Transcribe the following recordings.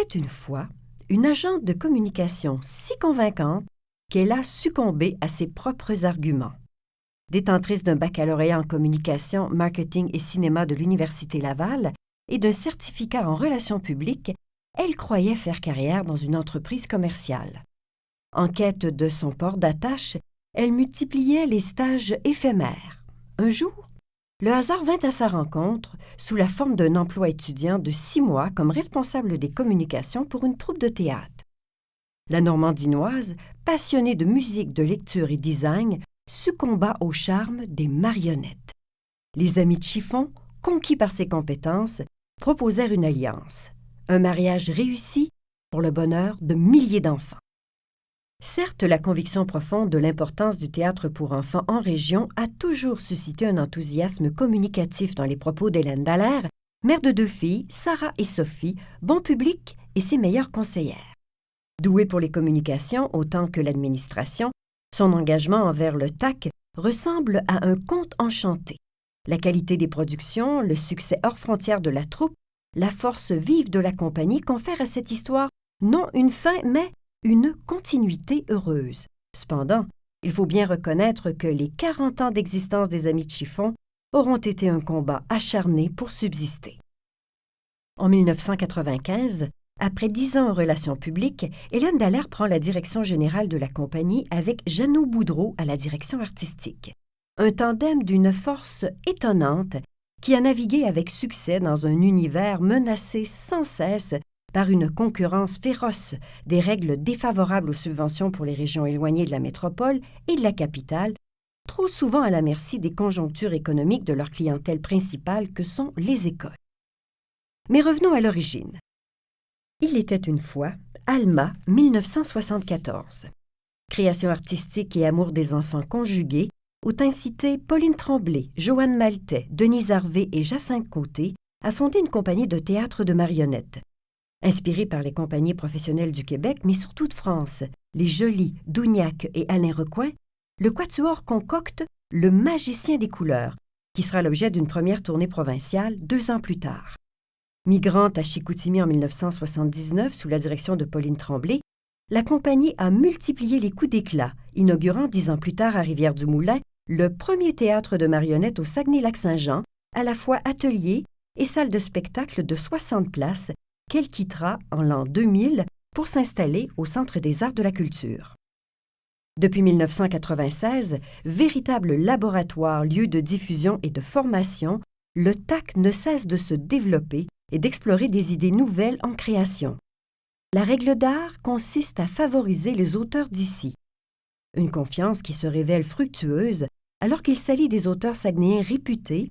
était une fois une agente de communication si convaincante qu'elle a succombé à ses propres arguments. Détentrice d'un baccalauréat en communication, marketing et cinéma de l'Université Laval et d'un certificat en relations publiques, elle croyait faire carrière dans une entreprise commerciale. En quête de son port d'attache, elle multipliait les stages éphémères. Un jour, le hasard vint à sa rencontre sous la forme d'un emploi étudiant de 6 mois comme responsable des communications pour une troupe de théâtre. La Normandinoise, passionnée de musique, de lecture et design, succomba au charme des marionnettes. Les amis de Chiffon, conquis par ses compétences, proposèrent une alliance, un mariage réussi pour le bonheur de milliers d'enfants. Certes, la conviction profonde de l'importance du théâtre pour enfants en région a toujours suscité un enthousiasme communicatif dans les propos d'Hélène Dallaire, mère de 2 filles, Sarah et Sophie, bon public et ses meilleures conseillères. Douée pour les communications autant que l'administration, son engagement envers le TAC ressemble à un conte enchanté. La qualité des productions, le succès hors frontières de la troupe, la force vive de la compagnie confèrent à cette histoire non une fin, mais une continuité heureuse. Cependant, il faut bien reconnaître que les 40 ans d'existence des Amis de Chiffon auront été un combat acharné pour subsister. En 1995, après 10 ans en relations publiques, Hélène Dallaire prend la direction générale de la compagnie avec Jeannot Boudreau à la direction artistique. Un tandem d'une force étonnante qui a navigué avec succès dans un univers menacé sans cesse par une concurrence féroce, des règles défavorables aux subventions pour les régions éloignées de la métropole et de la capitale, trop souvent à la merci des conjonctures économiques de leur clientèle principale que sont les écoles. Mais revenons à l'origine. Il était une fois, Alma, 1974. Création artistique et amour des enfants conjugués ont incité Pauline Tremblay, Joanne Maltais, Denise Harvey et Jacinthe Côté à fonder une compagnie de théâtre de marionnettes. Inspirée par les compagnies professionnelles du Québec, mais surtout de France, les Joly, Dougnac et Alain Recoin, le Quatuor concocte Le Magicien des couleurs, qui sera l'objet d'une première tournée provinciale 2 ans plus tard. Migrante à Chicoutimi en 1979 sous la direction de Pauline Tremblay, la compagnie a multiplié les coups d'éclat, inaugurant 10 ans plus tard à Rivière-du-Moulin le premier théâtre de marionnettes au Saguenay-Lac-Saint-Jean, à la fois atelier et salle de spectacle de 60 places, qu'elle quittera en l'an 2000 pour s'installer au Centre des arts de la culture. Depuis 1996, véritable laboratoire, lieu de diffusion et de formation, le TAC ne cesse de se développer et d'explorer des idées nouvelles en création. La règle d'art consiste à favoriser les auteurs d'ici. Une confiance qui se révèle fructueuse alors qu'il s'allie des auteurs saguenayens réputés,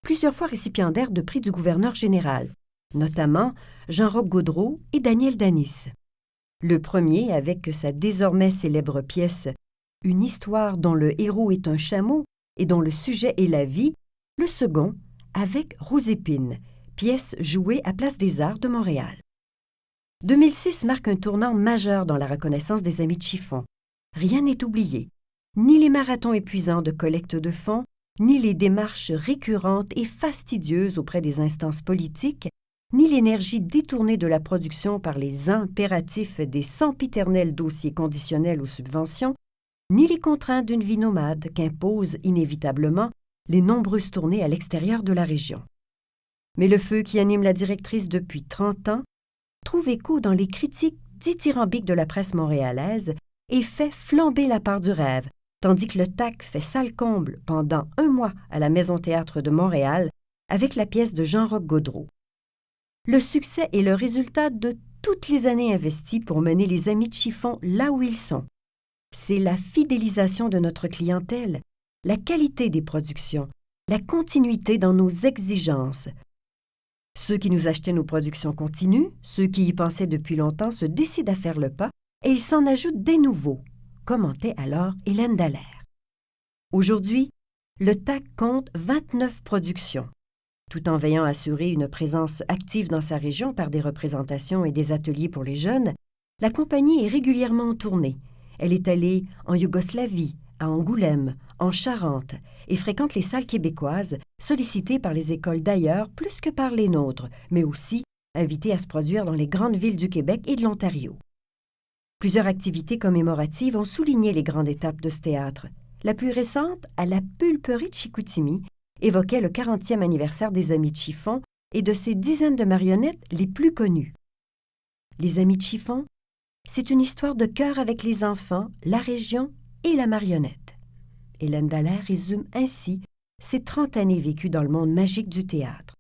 plusieurs fois récipiendaires de prix du gouverneur général, notamment Jean-Roch Gaudreault et Daniel Danis. Le premier avec sa désormais célèbre pièce « Une histoire dont le héros est un chameau et dont le sujet est la vie », le second avec « Rosépine », pièce jouée à Place des Arts de Montréal. 2006 marque un tournant majeur dans la reconnaissance des Amis de Chiffon. Rien n'est oublié, ni les marathons épuisants de collecte de fonds, ni les démarches récurrentes et fastidieuses auprès des instances politiques, ni l'énergie détournée de la production par les impératifs des sempiternels dossiers conditionnels aux subventions, ni les contraintes d'une vie nomade qu'imposent inévitablement les nombreuses tournées à l'extérieur de la région. Mais le feu qui anime la directrice depuis 30 ans trouve écho dans les critiques dithyrambiques de la presse montréalaise et fait flamber la part du rêve, tandis que le TAC fait salle comble pendant 1 mois à la Maison-Théâtre de Montréal avec la pièce de Jean-Roch Gaudreault. Le succès est le résultat de toutes les années investies pour mener les Amis de Chiffon là où ils sont. C'est la fidélisation de notre clientèle, la qualité des productions, la continuité dans nos exigences. Ceux qui nous achetaient nos productions continuent, ceux qui y pensaient depuis longtemps se décident à faire le pas et ils s'en ajoutent des nouveaux, commentait alors Hélène Dallaire. Aujourd'hui, le TAC compte 29 productions. Tout en veillant à assurer une présence active dans sa région par des représentations et des ateliers pour les jeunes, la compagnie est régulièrement en tournée. Elle est allée en Yougoslavie, à Angoulême, en Charente et fréquente les salles québécoises, sollicitées par les écoles d'ailleurs plus que par les nôtres, mais aussi invités à se produire dans les grandes villes du Québec et de l'Ontario. Plusieurs activités commémoratives ont souligné les grandes étapes de ce théâtre. La plus récente, à la Pulperie de Chicoutimi, évoquait le 40e anniversaire des Amis de Chiffon et de ses dizaines de marionnettes les plus connues. Les Amis de Chiffon, c'est une histoire de cœur avec les enfants, la région et la marionnette. Hélène Dallaire résume ainsi ses 30 années vécues dans le monde magique du théâtre.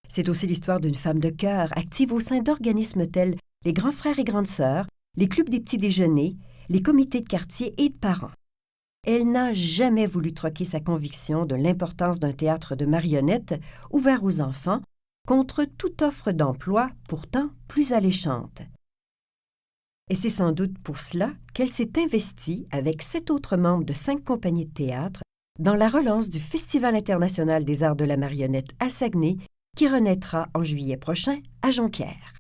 C'est aussi l'histoire d'une femme de cœur active au sein d'organismes tels les Grands Frères et Grandes Sœurs, les clubs des petits déjeuners, les comités de quartier et de parents. Elle n'a jamais voulu troquer sa conviction de l'importance d'un théâtre de marionnettes ouvert aux enfants contre toute offre d'emploi pourtant plus alléchante. Et c'est sans doute pour cela qu'elle s'est investie avec 7 autres membres de 5 compagnies de théâtre dans la relance du Festival international des arts de la marionnette à Saguenay qui renaîtra en juillet prochain à Jonquière.